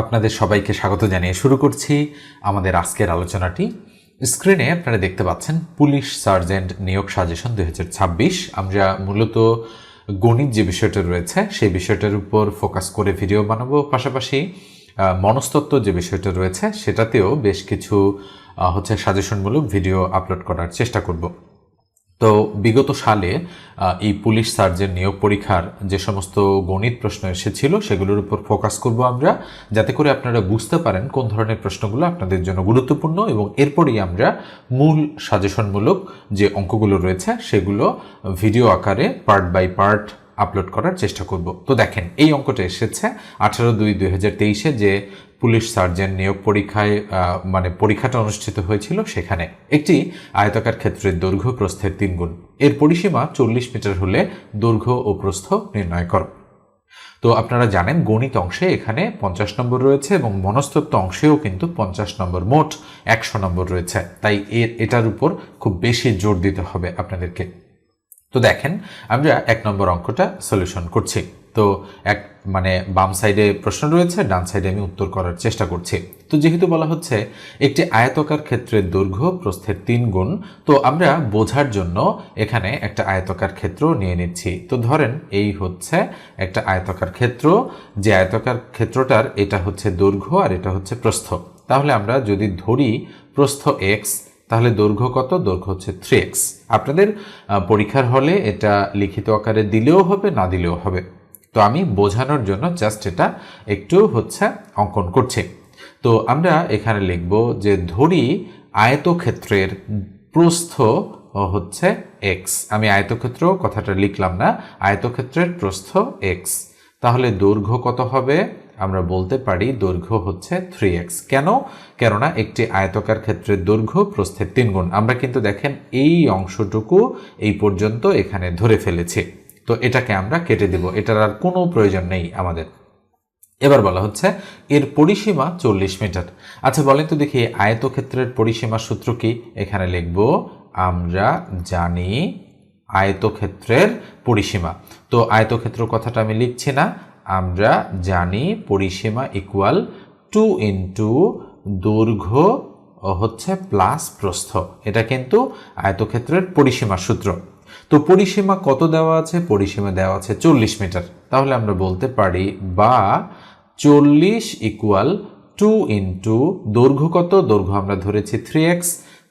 আপনাদের সবাইকে স্বাগত জানিয়ে শুরু করছি আমাদের আজকের আলোচনাটি। স্ক্রিনে আপনারা দেখতে পাচ্ছেন পুলিশ সার্জেন্ট নিয়োগ সাজেশন 2026। আমরা মূলত গণিত যে বিষয়টা রয়েছে সেই বিষয়টার উপর ফোকাস করে ভিডিও বানাবো, পাশাপাশি মনস্তত্ত্ব যে বিষয়টা রয়েছে সেটাতেও বেশ কিছু সাজেশনমূলক ভিডিও আপলোড করার চেষ্টা করব। তো বিগত সালে এই পুলিশ সার্জেন্ট নিয়োগ পরীক্ষার যে সমস্ত গণিত প্রশ্ন এসেছিল সেগুলোর উপর ফোকাস করব আমরা, যাতে করে আপনারা বুঝতে পারেন কোন ধরনের প্রশ্নগুলো আপনাদের জন্য গুরুত্বপূর্ণ, এবং এরপরেই আমরা মূল সাজেশনমূলক যে অঙ্কগুলো রয়েছে সেগুলো ভিডিও আকারে পার্ট বাই পার্ট আপলোড করার চেষ্টা করব। তো দেখেন, এই অঙ্কটা এসেছে 18/2/2023-এ যে পুলিশ সার্জেন্ট নিয়োগ পরীক্ষায় পরীক্ষাটা অনুষ্ঠিত হয়েছিল, সেখানে একটি আয়তাকার ক্ষেত্রের দৈর্ঘ্য প্রস্থের 3 গুণ, এর পরিসীমা 40 মিটার হলে দৈর্ঘ্য ও প্রস্থ নির্ণয় করো। তো আপনারা জানেন গণিত অংশে এখানে 50 নম্বর রয়েছে এবং মনস্তত্ত্ব অংশেও কিন্তু 50 নম্বর, মোট 100 নম্বর রয়েছে। তাই এটার উপর খুব বেশি জোর দিতে হবে আপনাদেরকে। তো দেখেন, আমরা 1 নম্বর অঙ্কটা সলিউশন করছি। তো বাম সাইডে প্রশ্ন রয়েছে, ডান সাইডে আমি উত্তর করার চেষ্টা করছি। তো যেহেতু বলা হচ্ছে একটি আয়তাকার ক্ষেত্রের দৈর্ঘ্য প্রস্থের 3 গুণ, তো আমরা বোঝার জন্য এখানে একটা আয়তাকার ক্ষেত্র নিয়ে নিচ্ছি। তো ধরেন এই হচ্ছে একটা আয়তাকার ক্ষেত্র, যে আয়তাকার ক্ষেত্রটার এটা হচ্ছে দৈর্ঘ্য আর এটা হচ্ছে প্রস্থ। তাহলে আমরা যদি ধরি প্রস্থ x, তাহলে দৈর্ঘ্য কত? দৈর্ঘ্য হচ্ছে 3x। আপনাদের পরীক্ষার হলে এটা লিখিত আকারে দিলেও হবে, না দিলেও হবে। তো আমি বোঝানোর জন্য জাস্ট এটা একটু অঙ্কন করছি। তো আমরা এখানে লিখব যে ধরি আয়তক্ষেত্রের প্রস্থ হচ্ছে x। আমি আয়তক্ষেত্র কথাটা লিখলাম না, আয়তক্ষেত্রের প্রস্থ x। তাহলে দৈর্ঘ্য কত হবে? আমরা বলতে পারি দৈর্ঘ্য হচ্ছে 3x। কেন? কেননা একটি আয়তাকার ক্ষেত্রের দৈর্ঘ্য প্রস্থের 3 গুণ। আমরা কিন্তু দেখেন এই অংশটুকু এই পর্যন্ত এখানে ধরে ফেলেছি, তো এটাকে আমরা কেটে দেব, এটার আর কোনো প্রয়োজন নেই আমাদের। এবার বলা হচ্ছে এর পরিসীমা 40 মিটার। আচ্ছা বলেন তো দেখি আয়তক্ষেত্রের পরিসীমার সূত্র কি? এখানে লিখব আমরা জানি আয়তক্ষেত্রের পরিসীমা। তো আয়তক্ষেত্র কথাটা আমি লিখছি না, আমরা জানি পরিসীমা ইকুয়াল 2 ইন্টু দৈর্ঘ্য হচ্ছে প্লাস প্রস্থ। এটা কিন্তু আয়তক্ষেত্রের পরিসীমার সূত্র। তো পরিসীমা কত দেওয়া আছে? পরিসীমা দেওয়া আছে 40 মিটার। তাহলে আমরা বলতে পারি বা 40 ইকুয়াল 2 ইন্টু দৈর্ঘ্য কত? দৈর্ঘ্য আমরা ধরেছি 3x,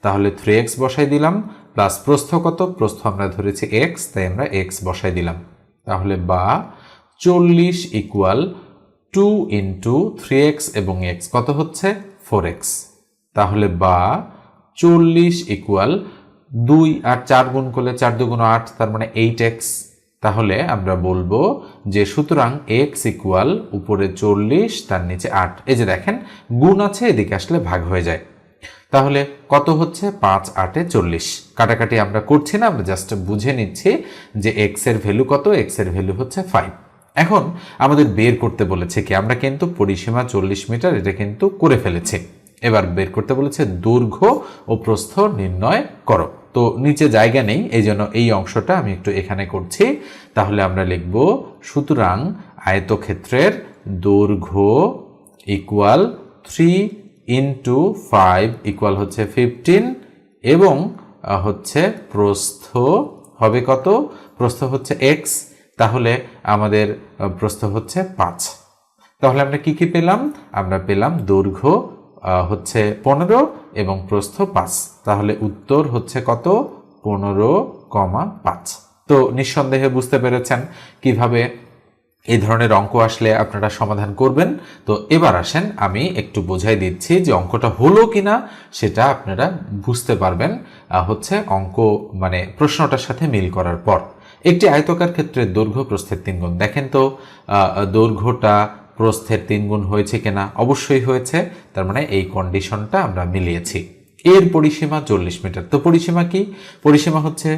তাহলে 3x বসাই দিলাম, প্লাস প্রস্থ কত? প্রস্থ আমরা ধরেছি x, তাই আমরা x বসাই দিলাম। তাহলে বা 40 ইকুয়াল 2 ইন্টু 3x এবং x কত হচ্ছে? 4x। তাহলে বা 40 ইকুয়াল 2 আর 4 গুণ করলে 4 2 8, তার মানে 8x। তাহলে আমরা বলবো যে সুতরাং x ইকুয়াল উপরে 40 তার নিচে 8। এই যে দেখেন গুণ আছে, এদিকে আসলে ভাগ হয়ে যায়। তাহলে কত হচ্ছে? 5 8 40। কাটাকাটি আমরা করছি না, আমরা জাস্ট বুঝে নিচ্ছি যে x এর ভ্যালু কত? x এর ভ্যালু হচ্ছে 5। এখন আমাদের বের করতে বলেছে কি? আমরা কিন্তু পরিসীমা 40 মিটার এটা কিন্তু করে ফেলেছি। এবার বের করতে বলেছে দৈর্ঘ্য ও প্রস্থ নির্ণয় করো। তো নিচে জায়গা নেই, এই জন্য এই অংশটা আমি একটু এখানে করছি। তাহলে আমরা লিখব সুতরাং আয়তক্ষেত্রের দৈর্ঘ্য ইকুয়াল 3 ইন্টু 5 ইকুয়াল হচ্ছে 15, এবং প্রস্থ হবে কত? প্রস্থ হচ্ছে x। তাহলে আমাদের প্রস্থ হচ্ছে 5। তাহলে আমরা কি কি পেলাম? আমরা পেলাম দৈর্ঘ্য হচ্ছে 15 এবং প্রস্থ 5। তাহলে উত্তর হচ্ছে কত? 15,5। তো নিঃসন্দেহে বুঝতে পেরেছেন কিভাবে এই ধরনের অঙ্ক আসলে আপনারা সমাধান করবেন। তো এবার আসেন আমি একটু বোঝাই দিচ্ছি যে অঙ্কটা হলো কিনা সেটা আপনারা বুঝতে পারবেন অঙ্ক প্রশ্নটার সাথে মিল করার পর। একটি আয়তাকার ক্ষেত্রের দৈর্ঘ্য প্রস্থের 3 গুণ। দেখেন তো দৈর্ঘ্যটা প্রস্থের 3 গুণ হয়েছে কিনা? অবশ্যই হয়েছে, তার মানে এই কন্ডিশনটা আমরা মিলিয়েছি। এর পরিসীমা 40 মিটার। তো পরিসীমা কি? পরিসীমা হচ্ছে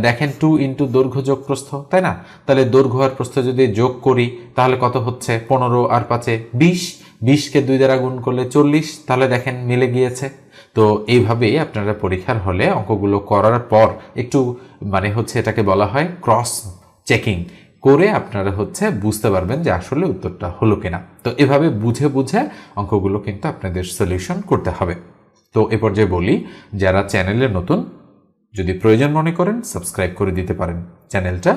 দেখেন 2 ইন্টু দৈর্ঘ্য যোগ প্রস্থ, তাই না? তাহলে দৈর্ঘ্য আর প্রস্থ যদি যোগ করি তাহলে কত হচ্ছে? 15 আর 5 20, 20কে 2 দ্বারা গুণ করলে 40। তাহলে দেখেন মিলে গিয়েছে। তো এইভাবেই আপনারা পরীক্ষার হলে অঙ্কগুলো করার পর একটু এটাকে বলা হয় ক্রস চেকিং, করে আপনারা হচ্ছে বুঝতে পারবেন যে আসলে উত্তরটা হলো কিনা। তো এভাবে বুঝে বুঝে অঙ্কগুলো কিন্তু আপনাদের সলিউশন করতে হবে। তো এ পর্যায়ে বলি, যারা চ্যানেলে নতুন, যদি প্রয়োজন মনে করেন সাবস্ক্রাইব করে দিতে পারেন চ্যানেলটা,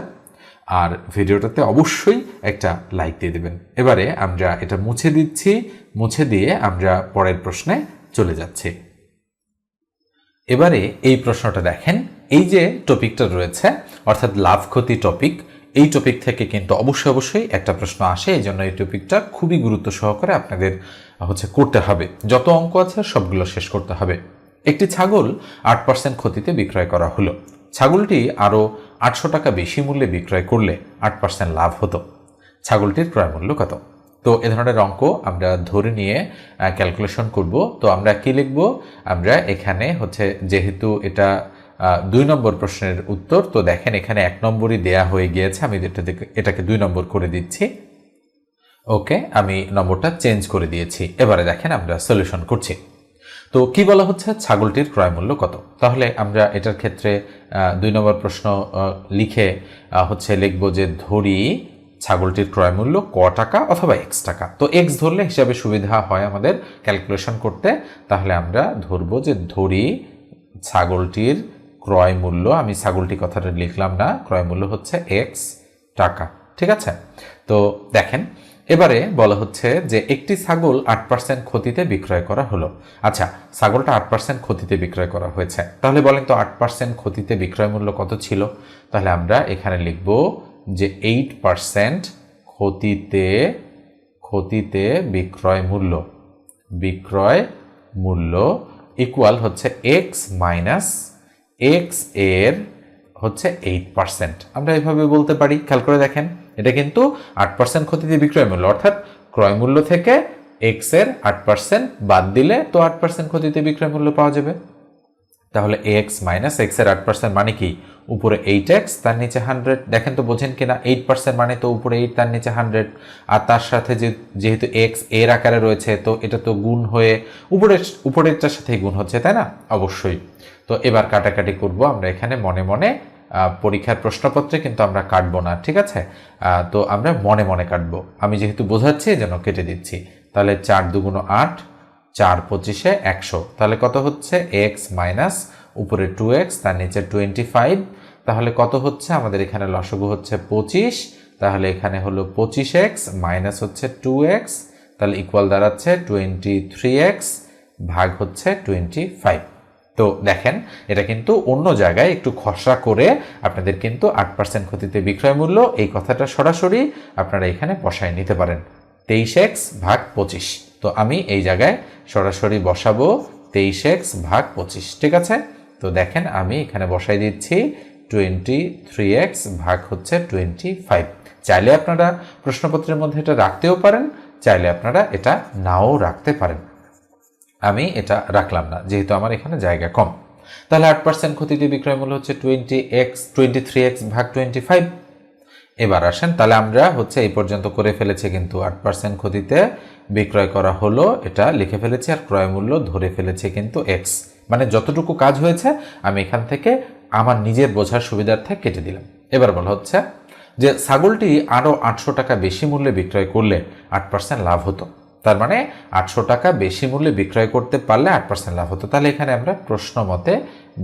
আর ভিডিওটাতে অবশ্যই একটা লাইক দিয়ে দেবেন। এবারে আমরা এটা মুছে দিচ্ছি, মুছে দিয়ে আমরা পরের প্রশ্নে চলে যাচ্ছি। এবারে এই প্রশ্নটা দেখেন, এই যে টপিকটা রয়েছে অর্থাৎ লাভ ক্ষতি টপিক, এই টপিক থেকে কিন্তু অবশ্যই একটা প্রশ্ন আসে। এই জন্য এই টপিকটা খুবই গুরুত্ব সহকারে আপনাদের করতে হবে। যত অঙ্ক আছে সবগুলো শেষ করতে হবে। একটি ছাগল 8% ক্ষতিতে বিক্রয় করা হলো। ছাগলটি আরও 800 টাকা বেশি মূল্যে বিক্রয় করলে 8% লাভ হতো। ছাগলটির ক্রয় মূল্য কত? তো এ ধরনের অঙ্ক আমরা ধরে নিয়ে ক্যালকুলেশন করব। তো আমরা কি লিখব? আমরা এখানে যেহেতু এটা 2 নম্বর প্রশ্নের উত্তর, তো দেখেন এখানে 1 নম্বরই দেয়া হয়ে গিয়েছে, আমি এটাকে 2 নম্বর করে দিচ্ছি। ওকে, আমি নম্বরটা চেঞ্জ করে দিয়েছি। এবারে দেখেন আমরা সলিউশন করছি। তো কি বলা হচ্ছে? ছাগলটির ক্রয় মূল্য কত? তাহলে আমরা এটার ক্ষেত্রে 2 নম্বর প্রশ্ন লিখে লিখব যে ধরি ছাগলটির ক্রয় মূল্য ক টাকা অথবা x টাকা। তো x ধরলে হিসাবে সুবিধা হয় আমাদের ক্যালকুলেশন করতে। তাহলে আমরা ধরবো যে ধরি ছাগলটির ক্রয় মূল্য, আমি ছাগলটি কথাটা লিখলাম না, ক্রয় মূল্য হচ্ছে x টাকা। ঠিক আছে? তো দেখেন এবারে বলা হচ্ছে যে একটি ছাগল 8% ক্ষতিতে বিক্রয় করা হলো। আচ্ছা, ছাগলটা 8% ক্ষতিতে বিক্রয় করা হয়েছে, তাহলে বলেন তো 8% ক্ষতিতে বিক্রয় মূল্য কত ছিল? তাহলে আমরা এখানে লিখব যে 8% ক্ষতিতে বিক্রয় মূল্য ইকুয়াল হচ্ছে x মাইনাস x এর 8%। আমরা এভাবে বলতে পারি। খেয়াল করে দেখেন, এটা কিন্তু 8% ক্ষতিতে বিক্রয় মূল্য, অর্থাৎ ক্রয় মূল্য থেকে x এর 8% বাদ দিলে তো 8% ক্ষতিতে বিক্রয় মূল্য পাওয়া যাবে। তাহলে x মাইনাস x এর 8% মানে কি? উপরে 8x, তার নিচে 100। দেখেন তো বোঝেন কিনা? 8% মানে তো উপরে 8, তার নিচে 100, আর তার সাথে যেহেতু x এর আকারে রয়েছে, তো এটা তো গুণ হয়ে উপরেরটার সাথেই গুণ হচ্ছে, তাই না? অবশ্যই। তো এবার কাটাকাটি করব আমরা এখানে মনে মনে। পরীক্ষার প্রশ্নপত্রে কিন্তু আমরা কাটবো না, ঠিক আছে? তো আমরা মনে মনে কাটবো। আমি যেহেতু বোঝাচ্ছি যেন কেটে দিচ্ছি। তাহলে 4 দুগুণ 8, 4 25 100। তাহলে কত হচ্ছে? x মাইনাস উপরে 2x, তার নিচে 25। তাহলে কত হচ্ছে? আমাদের এখানে লসাগু হচ্ছে 25। তাহলে এখানে হলো 25x মাইনাস 2x, তাহলে ইকুয়াল দাঁড়াচ্ছে 23x ভাগ 25। তো দেখেন এটা কিন্তু অন্য জায়গায় একটু খসড়া করে আপনাদের কিন্তু 8% ক্ষতিতে বিক্রয় মূল্য এই কথাটা সরাসরি আপনারা এখানে বসায় নিতে পারেন, 23x ভাগ 25। তো আমি এই জায়গায় সরাসরি বসাবো 23x ভাগ 25। ঠিক আছে? তো দেখেন আমি এখানে বসাই দিচ্ছি 23x ভাগ 25। চাইলে আপনারা প্রশ্নপত্রের মধ্যে এটা রাখতেও পারেন, চাইলে আপনারা এটা নাও রাখতে পারেন। আমি এটা রাখলাম না, যেহেতু আমার এখানে জায়গা কম। তাহলে 8% ক্ষতিতে বিক্রয় মূল্য হচ্ছে 23x ভাগ 25। এবার আসেন, তাহলে আমরা এই পর্যন্ত করে ফেলেছি, কিন্তু 8% ক্ষতিতে বিক্রয় করা হলো এটা লিখে ফেলেছি, আর ক্রয় মূল্য ধরে ফেলেছি কিন্তু x। মানে যতটুকু কাজ হয়েছে আমি এখান থেকে আমার নিজের বোঝার সুবিধার্থে কেটে দিলাম। এবার বলা হচ্ছে যে ছাগলটি আরও 800 টাকা বেশি মূল্যে বিক্রয় করলে 8% লাভ হতো। তার মানে 800 টাকা বেশি মূল্যে বিক্রয় করতে পারলে 8% লাভ হতো। তাহলে এখানে আমরা প্রশ্ন মতে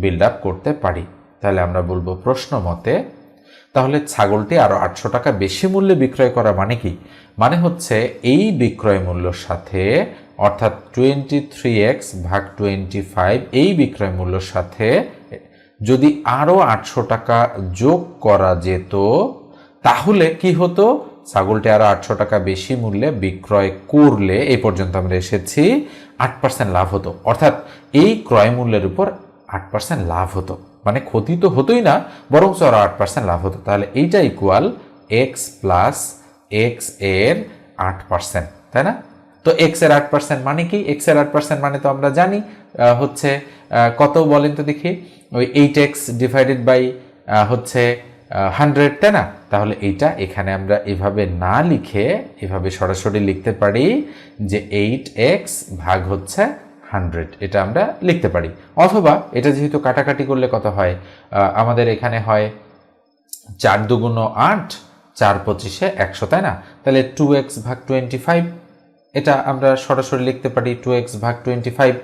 বিল্ড আপ করতে পারি। তাহলে আমরা বলবো প্রশ্ন মতে, তাহলে ছাগলটি আরও 800 টাকা বেশি মূল্যে বিক্রয় করা মানে কি? মানে এই বিক্রয় মূল্যর সাথে, অর্থাৎ 23x ভাগ 25, এই বিক্রয় মূল্যর সাথে যদি আরও 800 টাকা যোগ করা যেত, তাহলে কি হতো? ছাগলটি আরও 800 টাকা বেশি মূল্যে বিক্রয় করলে, এই পর্যন্ত আমরা এসেছি, 8% লাভ হতো। অর্থাৎ এই ক্রয় মূল্যের উপর 8% লাভ হতো। মানে ক্ষতি তো হতোই না, বরং আরও 8% লাভ হতো। তাহলে এইটা ইকুয়াল x প্লাস x এর 8%, তাই না? তো x এর 8% মানে কি? x এর 8% মানে তো আমরা জানি কত, বলেন তো দেখি? ওই 8x ডিভাইডেড বাই 100, তাই না? তাহলে এইটা এখানে আমরা এভাবে না লিখে এভাবে সরাসরি লিখতে পারি যে 8x ভাগ 100, এটা আমরা লিখতে পারি। অথবা এটা যেহেতু কাটাকাটি করলে কত হয়, আমাদের এখানে হয় 4 দুগুণ 8, 4 25-এ 100, তাই না? তাহলে 2x ভাগ 25, এটা আমরা সরাসরি লিখতে পারি 2x ভাগ 25।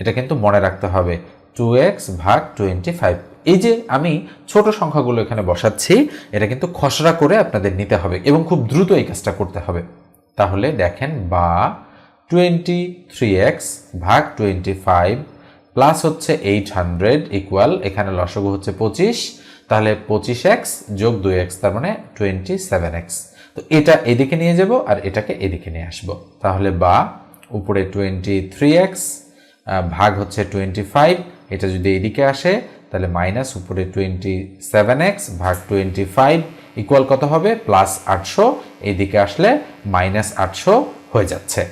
এটা কিন্তু মনে রাখতে হবে 2x ভাগ 25। এই যে আমি ছোট সংখ্যাগুলো এখানে বসাচ্ছি, এটা কিন্তু খসড়া করে আপনাদের নিতে হবে এবং খুব দ্রুত এই কাজটা করতে হবে। তাহলে দেখেন, বা 23x ভাগ 25 প্লাস হচ্ছে 800 ইকুয়াল, এখানে লসাগু হচ্ছে 25, তাহলে 25x যোগ 2x, তার মানে 27x। তো এটা এদিকে নিয়ে যাব আর এটাকে এদিকে নিয়ে আসব। তাহলে বা উপরে 23x ভাগ হচ্ছে 25, এটা যদি এদিকে আসে তাহলে মাইনাস উপরে 27x ভাগ 25 ইকুয়াল কত হবে? প্লাস 800, এইদিকে আসলে মাইনাস 800 হয়ে যাচ্ছে।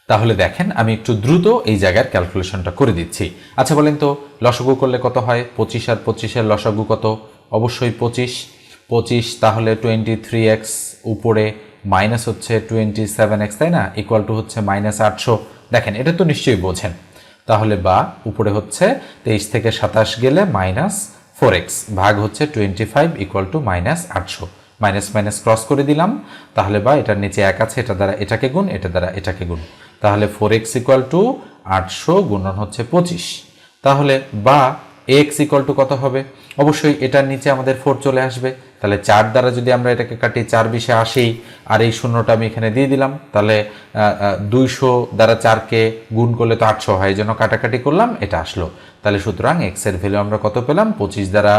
তাহলে দেখেন, আমি একটু দ্রুত এই জায়গার ক্যালকুলেশনটা করে দিচ্ছি। আচ্ছা বলেন তো, লসাগু করলে কত হয়? 25 আর 25-এর লসাগু কত? অবশ্যই 25। তাহলে 23x উপরে মাইনাস হচ্ছে 27x, তাই না? ইকুয়াল টু হচ্ছে মাইনাস 800। দেখেন, এটা তো নিশ্চয়ই বোঝেন। তাহলে বা উপরে হচ্ছে 23 থেকে 27 গেলে মাইনাস 4x ভাগ হচ্ছে 25 equal to minus 800। Minus minus cross করে দিলাম। তাহলে বা এটার নিচে 1 আছে, এটা দ্বারা এটাকে গুণ, এটা দ্বারা এটাকে গুণ। তাহলে 4x ইকুয়াল টু 800 গুণন হচ্ছে 25। তাহলে বা x ইকুয়াল টু কত হবে? অবশ্যই এটার নিচে আমাদের 4 চলে আসবে। তাহলে 4 দ্বারা যদি আমরা এটাকে কাটি, 4 20 80, আর এই শূন্যটা আমি এখানে দিয়ে দিলাম। তাহলে 200 দ্বারা 4কে গুণ করলে তো 800 হয়, এই জন্য কাটাকাটি করলাম, এটা আসলো। তাহলে সুতরাং x এর ভ্যালু আমরা কত পেলাম? 25 দ্বারা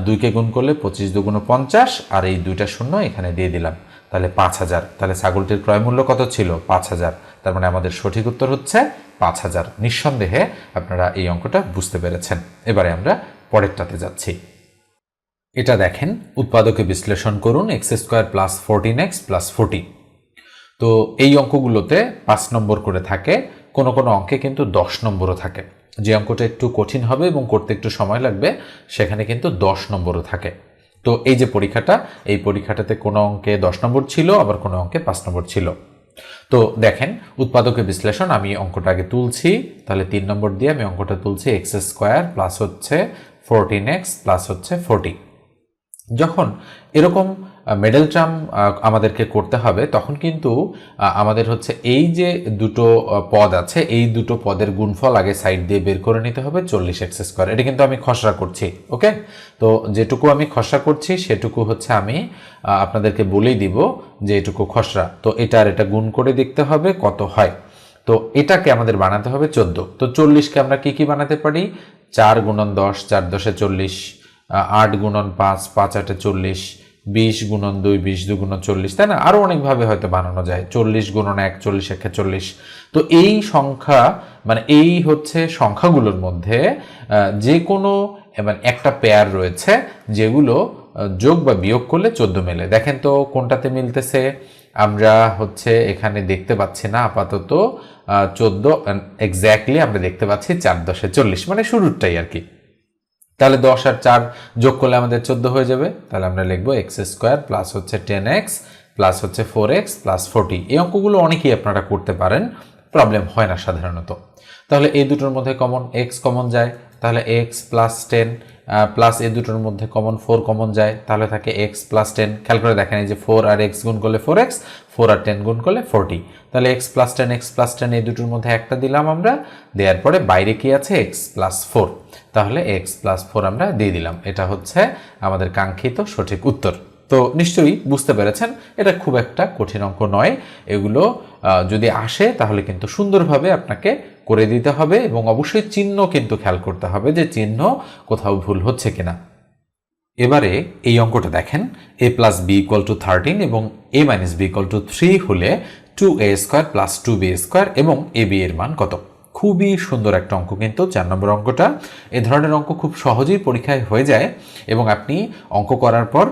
2কে গুণ করলে 25 দুগুণ 50, আর এই দুইটা শূন্য এখানে দিয়ে দিলাম, তাহলে 5000। তাহলে ছাগলটির ক্রয় মূল্য কত ছিল? 5000। তার মানে আমাদের সঠিক উত্তর হচ্ছে 5000। নিঃসন্দেহে আপনারা এই অঙ্কটা বুঝতে পেরেছেন। এবারে আমরা পরেরটাতে যাচ্ছি। এটা দেখেন, উৎপাদকে বিশ্লেষণ করুন x² প্লাস 14x প্লাস 40। তো এই অঙ্কগুলোতে 5 নম্বর করে থাকে, কোনো কোনো অঙ্কে কিন্তু 10 নম্বরও থাকে। যে অঙ্কটা একটু কঠিন হবে এবং করতে একটু সময় লাগবে, সেখানে কিন্তু 10 নম্বরও থাকে। তো এই যে পরীক্ষাটা, এই পরীক্ষাটাতে কোনো অঙ্কে 10 নম্বর ছিল, আবার কোনো অঙ্কে 5 নম্বর ছিল। তো দেখেন, উৎপাদকে বিশ্লেষণ, আমি অঙ্কটা আগে তুলছি। তাহলে 3 নম্বর দিয়ে আমি অঙ্কটা তুলছি, x² প্লাস হচ্ছে 14x প্লাস হচ্ছে 40। যখন এরকম মিডল টার্ম আমাদেরকে করতে হবে, তখন কিন্তু আমাদের হচ্ছে এই যে দুটো পদ আছে, এই দুটো পদের গুণফল আগে সাইড দিয়ে বের করে নিতে হবে 40x²। এটা কিন্তু আমি খসড়া করছি, ওকে? তো যেটুকু আমি খসড়া করছি সেটুকু হচ্ছে আমি আপনাদেরকে বলেই দিব যে এটুকু খসড়া। তো এটা আর এটা গুণ করে দেখতে হবে কত হয়। তো এটাকে আমাদের বানাতে হবে 14। তো 40কে আমরা কি কি বানাতে পারি? 4 গুণন 10, 4 10 40, 8 গুণন 5, 5 8 40, 20 গুণন 2, 20 2 গুণ 40, তাই না? আরও অনেকভাবে হয়তো বানানো যায়। 40 গুণন 1, 40 1 40। তো এই সংখ্যা, মানে এই হচ্ছে সংখ্যাগুলোর মধ্যে যে কোনো মানে একটা পেয়ার রয়েছে যেগুলো যোগ বা বিয়োগ করলে 14 মেলে। দেখেন তো কোনটাতে মিলতেছে? আমরা হচ্ছে এখানে দেখতে পাচ্ছি না আপাতত 14 এক্স্যাক্টলি আমরা দেখতে পাচ্ছি 4 10 40, মানে শুরুরটাই আর কি। তাহলে 10 আর 4 যোগ করলে আমাদের 14 হয়ে যাবে। তাহলে আমরা লিখবো x² প্লাস হচ্ছে 10x প্লাস হচ্ছে 4x প্লাস 40। এই অঙ্কগুলো অনেকেই আপনারা করতে পারেন, প্রবলেম হয় না সাধারণত। তাহলে এই দুটোর মধ্যে কমন x কমন যায়, তাহলে x প্লাস 10 প্লাস এই দুটোর মধ্যে কমন 4 কমন যায়, তাহলে থাকে x প্লাস 10। খেয়াল করে দেখেন, এই যে 4 আর x গুণ করলে 4x, 4 আর 10 গুণ করলে 40। তাহলে x প্লাস 10 এই দুটোর মধ্যে একটা দিলাম আমরা, দেওয়ার পরে বাইরে কি আছে? x plus 4। তাহলে x প্লাস 4 আমরা দিয়ে দিলাম। এটা হচ্ছে আমাদের কাঙ্ক্ষিত সঠিক উত্তর। তো নিশ্চয়ই বুঝতে পেরেছেন, এটা খুব একটা কঠিন অঙ্ক নয়। এগুলো যদি আসে তাহলে কিন্তু সুন্দরভাবে আপনাকে করে দিতে হবে, এবং অবশ্যই চিহ্ন কিন্তু খেয়াল করতে হবে যে চিহ্ন কোথাও ভুল হচ্ছে কিনা। এবারে এই অঙ্কটা দেখেন, a plus B equal to 13 এবং a minus B equal to 3 হলে 2a² প্লাস 2b² এবং ab এর মান কত? খুবই সুন্দর একটা অঙ্ক কিন্তু 4 নম্বর অঙ্কটা। এ ধরনের অঙ্ক খুব সহজেই পরীক্ষায় হয়ে যায়, এবং আপনি অঙ্ক করার পর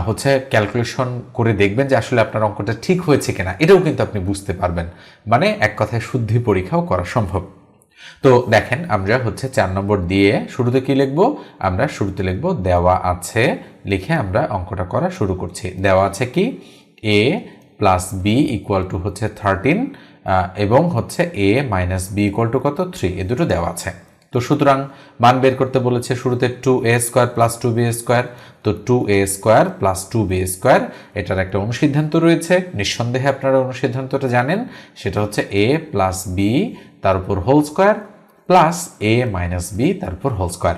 হচ্ছে ক্যালকুলেশন করে দেখবেন যে আসলে আপনার অঙ্কটা ঠিক হয়েছে কিনা, এটাও কিন্তু আপনি বুঝতে পারবেন। মানে এক কথায় শুদ্ধি পরীক্ষাও করা সম্ভব। তো দেখেন, আমরা হচ্ছে 4 নম্বর দিয়ে শুরুতে কি লিখবো? আমরা শুরুতে লিখবো দেওয়া আছে, লিখে আমরা অঙ্কটা করা শুরু করছি। দেওয়া আছে কি? a plus B equal to হচ্ছে 13 এবং হচ্ছে a minus B equal to কত? 3। এ দুটো দেওয়া আছে। তো তো সুতরাং মান বের করতে বলেছে শুরুতে 2a² প্লাস 2b², তো 2a² প্লাস 2b², এটার একটা অনুসিদ্ধান্ত রয়েছে, নিঃসন্দেহে আপনারা অনুসিদ্ধান্তটা জানেন, সেটা হচ্ছে a প্লাস বি তার উপর whole square plus a minus B তার উপর হোল স্কোয়ার।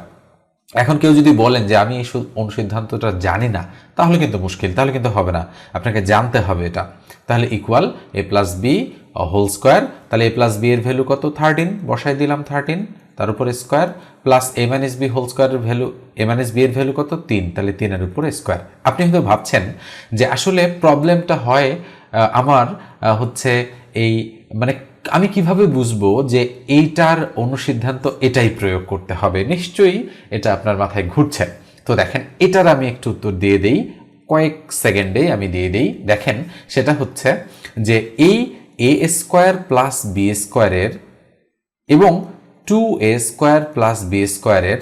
এখন কেউ যদি বলেন যে আমি এই অনুসিদ্ধান্তটা জানি না, তাহলে কিন্তু মুশকিল, তাহলে কিন্তু হবে না, আপনাকে জানতে হবে এটা। তাহলে equal a plus B whole square, তাহলে a প্লাস বি এর ভ্যালু কত 13, বসাই দিলাম 13 তার উপরে square, plus a minus B whole স্কোয়ারের ভ্যালু, a মাইনাস বি এর ভ্যালু কত 3, তাহলে 3 এর উপরে স্কোয়ার। আপনি হয়তো ভাবছেন যে আসলে প্রবলেমটা হয় আমার হচ্ছে এই মানে আমি কিভাবে বুঝবো যে এইটার অনুসিদ্ধান্ত এটাই প্রয়োগ করতে হবে, নিশ্চয়ই এটা আপনার মাথায় ঘুরছে। তো দেখেন এটার আমি একটু উত্তর দিয়ে দেই, কয়েক সেকেন্ডে আমি দিয়ে দেই। দেখেন সেটা হচ্ছে যে এই a² প্লাস b² এর এবং 2a² প্লাস b² এর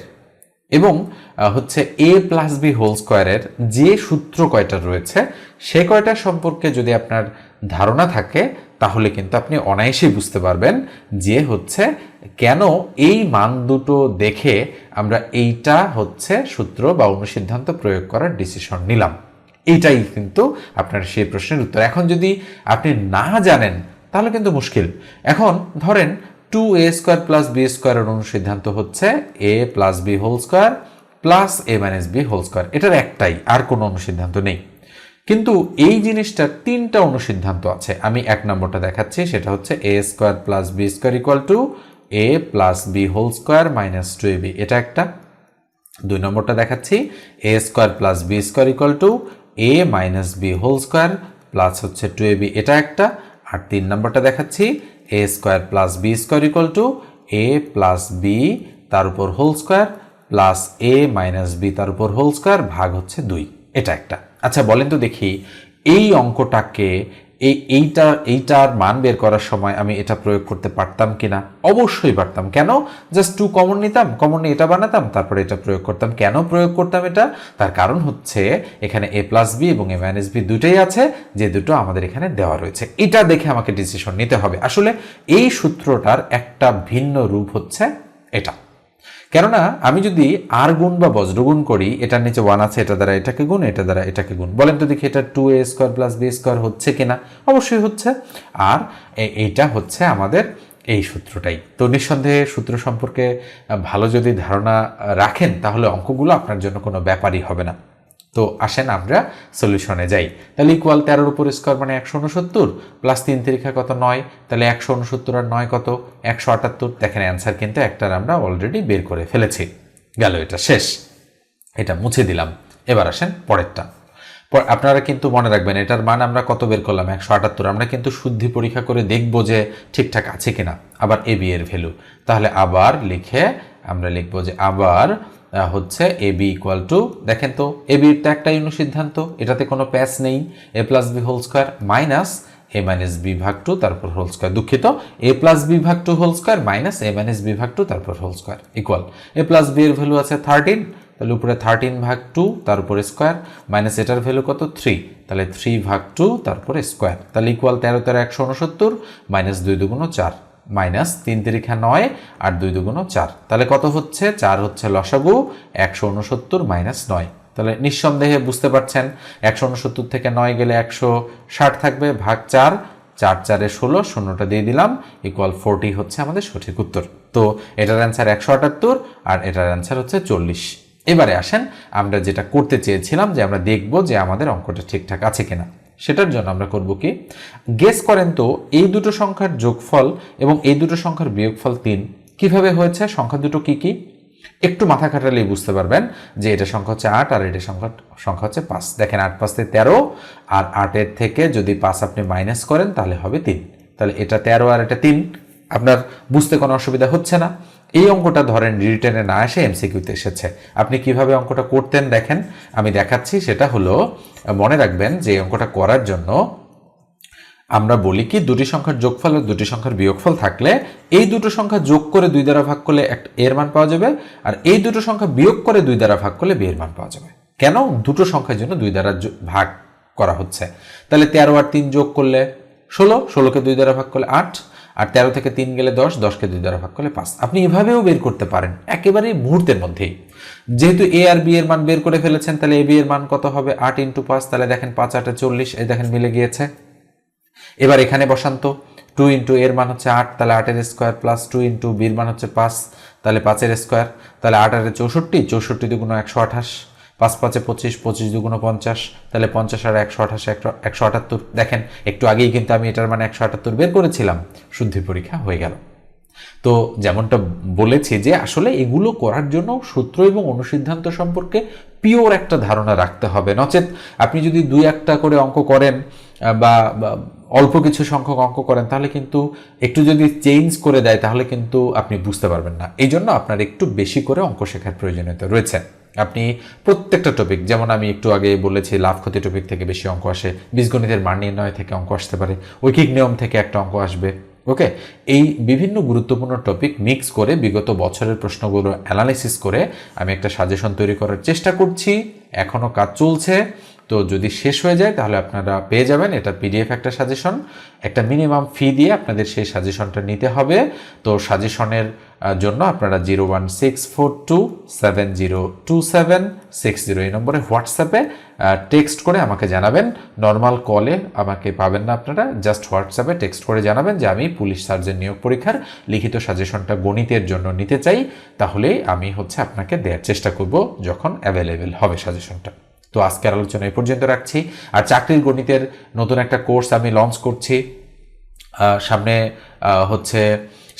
এবং হচ্ছে a প্লাস বি হোল স্কোয়ারের যে সূত্র কয়টা রয়েছে সে কয়টা সম্পর্কে যদি আপনার ধারণা থাকে, তাহলে কিন্তু আপনি অনায়াসেই বুঝতে পারবেন যে হচ্ছে কেন এই মান দুটো দেখে আমরা এইটা হচ্ছে সূত্র বা অনুসিদ্ধান্ত প্রয়োগ করার ডিসিশন নিলাম। এইটাই কিন্তু আপনার সেই প্রশ্নের উত্তর। এখন যদি আপনি না জানেন তাহলে কিন্তু মুশকিল। এখন ধরেন 2a² প্লাস b² এর অনুসিদ্ধান্ত হচ্ছে a plus B whole square plus a minus B whole square, এটার একটাই, আর কোনো অনুসিদ্ধান্ত নেই। কিন্তু এই জিনিসটার 3টা অনুসিদ্ধান্ত আছে। আমি 1 নম্বরটা দেখাচ্ছি, সেটা হচ্ছে a² plus b² equal to a plus B whole square minus 2ab, এটা একটা। 2 নম্বরটা দেখাচ্ছি a² plus b² equal to a minus B whole square plus হচ্ছে 2ab, এটা একটা। আর 3 নম্বরটা দেখাচ্ছি a² plus b² equal to a plus B তার উপর whole square plus a minus B তার উপর হোল স্কোয়ার ভাগ হচ্ছে 2, এটা একটা। আচ্ছা বলেন তো দেখি এই অঙ্কটাকে এইটার মান বের করার সময় আমি এটা প্রয়োগ করতে পারতাম কিনা? অবশ্যই পারতাম। কেন? জাস্ট 2 কমন নিতাম, কমন নিয়ে এটা বানাতাম, তারপরে এটা প্রয়োগ করতাম। কেন প্রয়োগ করতাম এটা? তার কারণ হচ্ছে এখানে a প্লাস বি এবং a মাইনাস বি দুটোই আছে, যে দুটো আমাদের এখানে দেওয়া রয়েছে। এটা দেখে আমাকে ডিসিশন নিতে হবে। আসলে এই সূত্রটার একটা ভিন্ন রূপ হচ্ছে এটা। কেননা আমি যদি আর গুণ বা বজ্রগুণ করি, এটার নিচে 1 আছে, এটা দ্বারা এটাকে গুণ, এটা দ্বারা এটাকে গুণ, বলেন তো দেখি এটা 2a² প্লাস b² হচ্ছে কিনা? অবশ্যই হচ্ছে। আর এইটা হচ্ছে আমাদের এই সূত্রটাই। তো নিঃসন্দেহে সূত্র সম্পর্কে ভালো যদি ধারণা রাখেন, তাহলে অঙ্কগুলো আপনার জন্য কোনো ব্যাপারই হবে না। তো আসেন আমরা সলিউশনে যাই। তাহলে ইকুয়াল 13 উপর স্কোয়ার মানে 169 প্লাস 3 তিরিখা কত 9, তাহলে 169 আর 9 কত 178। দেখেন অ্যান্সার কিন্তু একটার আমরা অলরেডি বের করে ফেলেছি। গেল, এটা শেষ, এটা মুছে দিলাম। এবার আসেন পরেরটা। আপনারা কিন্তু মনে রাখবেন এটার মান আমরা কত বের করলাম 178। আমরা কিন্তু শুদ্ধি পরীক্ষা করে দেখব যে ঠিকঠাক আছে কিনা। আবার এ বি এর ভ্যালু, তাহলে আবার লিখে আমরা লিখবো যে আবার হচ্ছে এ বি ইকুয়াল টু, দেখেন তো এ বির তো একটাই অনুসিদ্ধান্ত, এটাতে কোনো প্যাচ নেই, A plus B whole square minus A minus B ভাগ 2 তারপর হোল স্কোয়ার, দুঃখিত এ প্লাস বি ভাগ 2 whole square minus A minus B ভাগ 2 তারপর হোল স্কোয়ার ইকুয়াল এ প্লাস বি এর ভ্যালু আছে 13, তাহলে উপরে 13 ভাগ 2 তার উপরে স্কোয়ার মাইনাস এটার ভ্যালু কত 3, তাহলে 3 ভাগ 2 তারপরে স্কোয়ার, তাহলে ইকুয়াল 13 13 169 মাইনাস 2 দুগুণ 4 মাইনাস 3 তিরিখা 9 আর 2 দুগুণ 4, তাহলে কত হচ্ছে 4 হচ্ছে লসাগু 169 মাইনাস 9। তাহলে নিঃসন্দেহে বুঝতে পারছেন 169 থেকে 9 গেলে 160 থাকবে, ভাগ 4, 4 4 16, শূন্যটা দিয়ে দিলাম, ইকুয়াল 40 হচ্ছে আমাদের সঠিক উত্তর। তো এটার অ্যান্সার 178 আর এটার অ্যান্সার হচ্ছে 40। এবারে আসেন আমরা যেটা করতে চেয়েছিলাম যে আমরা দেখব যে আমাদের অঙ্কটা ঠিকঠাক আছে কিনা। সেটার জন্য আমরা করব কি, গেস করেন তো এই দুটো সংখ্যার যোগফল এবং এই দুটো সংখ্যার বিয়োগফল 3 কিভাবে হয়েছে? সংখ্যা দুটো কি কি একটু মাথা খাটালেই বুঝতে পারবেন যে এটা সংখ্যা হচ্ছে 8 আর এটা সংখ্যা হচ্ছে 5। দেখেন 8 5 13 আর 8 এর থেকে যদি 5 আপনি মাইনাস করেন তাহলে হবে 3, তাহলে এটা 13 আর এটা 3। আপনার বুঝতে কোনো অসুবিধা হচ্ছে না? এই অঙ্কটা ধরেন রিটেনে না এসে এমসিকিউতে এসেছে, আপনি কিভাবে অঙ্কটা করতেন দেখেন আমি দেখাচ্ছি। সেটা হলো মনে রাখবেন যে এই অঙ্কটা করার জন্য আমরা বলি কি দুটি সংখ্যার যোগফল আর দুটি সংখ্যার বিয়োগফল থাকলে এই দুটো সংখ্যা যোগ করে 2 দ্বারা ভাগ করলে এর মান পাওয়া যাবে, আর এই দুটো সংখ্যা বিয়োগ করে 2 দ্বারা ভাগ করলে বি এর মান পাওয়া যাবে। কেন? দুটো সংখ্যার জন্য 2 দ্বারা ভাগ করা হচ্ছে। তাহলে 13 আর 3 যোগ করলে 16, 16কে 2 দ্বারা ভাগ করলে 8, আর 13 থেকে 3 গেলে 10, 10কে 2 দ্বারা ভাগ করলে 5। আপনি এভাবেও বের করতে পারেন একেবারে মুহূর্তের মধ্যেই। যেহেতু এ আর বি এর মান বের করে ফেলেছেন, তাহলে এ বি এর মান কত হবে? 8 × 5, তাহলে দেখেন 5 8 40, এই দেখেন মিলে গিয়েছে। এবার এখানে বসান্ত 2 × এর মান হচ্ছে 8, তাহলে 8 এর স্কোয়ার প্লাস 2 × বির মান হচ্ছে 5, তাহলে 5 এর স্কোয়ার, তাহলে 8 8 64, 64 দুগুণ 128, 5 5 25, 25 দুগুণ 50, তাহলে 50 আর 128 178। দেখেন একটু আগেই কিন্তু আমি এটার মানে 178 বের করেছিলাম, শুদ্ধি পরীক্ষা হয়ে গেল। তো যেমনটা বলেছি যে আসলে এগুলো করার জন্য সূত্র এবং অনুসিদ্ধান্ত সম্পর্কে পিওর একটা ধারণা রাখতে হবে, নচেত আপনি যদি 2-1টা করে অঙ্ক করেন বা অল্প কিছু সংখ্যক অঙ্ক করেন, তাহলে কিন্তু একটু যদি চেঞ্জ করে দেয় তাহলে কিন্তু আপনি বুঝতে পারবেন না। এই জন্য আপনার একটু বেশি করে অঙ্ক শেখার প্রয়োজনীয়তা রয়েছে। আপনি প্রত্যেকটা টপিক, যেমন আমি একটু আগে বলেছি লাভ ক্ষতি টপিক থেকে বেশি অঙ্ক আসে, বীজগণিতের মান নির্ণয় থেকে অঙ্ক আসতে পারে, ঐকিক নিয়ম থেকে একটা অঙ্ক আসবে। ওকে, এই বিভিন্ন গুরুত্বপূর্ণ টপিক মিক্স করে বিগত বছরের প্রশ্নগুলো অ্যানালাইসিস করে আমি একটা সাজেশন তৈরি করার চেষ্টা করছি, এখনও কাজ চলছে। তো যদি শেষ হয়ে যায় তাহলে আপনারা পেয়ে যাবেন এটা পিডিএফ একটা সাজেশন, একটা মিনিমাম ফি দিয়ে আপনাদের সেই সাজেশনটা নিতে হবে। তো সাজেশনের জন্য আপনারা 01642702760 এই নম্বরে হোয়াটসঅ্যাপে টেক্সট করে আমাকে জানাবেন। নর্মাল কলে আমাকে পাবেন না আপনারা, জাস্ট হোয়াটসঅ্যাপে টেক্সট করে জানাবেন যে আমি পুলিশ সার্জেন্ট নিয়োগ পরীক্ষার লিখিত সাজেশনটা গণিতের জন্য নিতে চাই, তাহলে আমি আপনাকে দেওয়ার চেষ্টা করব যখন অ্যাভেলেবেল হবে সাজেশনটা। তো আজকের আলোচনা এই পর্যন্ত রাখছি। আর চাকরির গণিতের নতুন একটা কোর্স আমি লঞ্চ করছি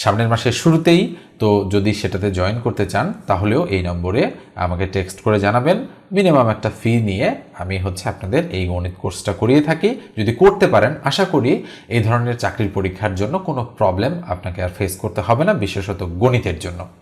সামনের মাসের শুরুতেই। তো যদি সেটাতে জয়েন করতে চান তাহলেও এই নম্বরে আমাকে টেক্সট করে জানাবেন। মিনিমাম একটা ফি নিয়ে আমি আপনাদের এই গণিত কোর্সটা করিয়ে থাকি। যদি করতে পারেন আশা করি এই ধরনের চাকরির পরীক্ষার জন্য কোনো প্রবলেম আপনাকে আর ফেস করতে হবে না, বিশেষত গণিতের জন্য।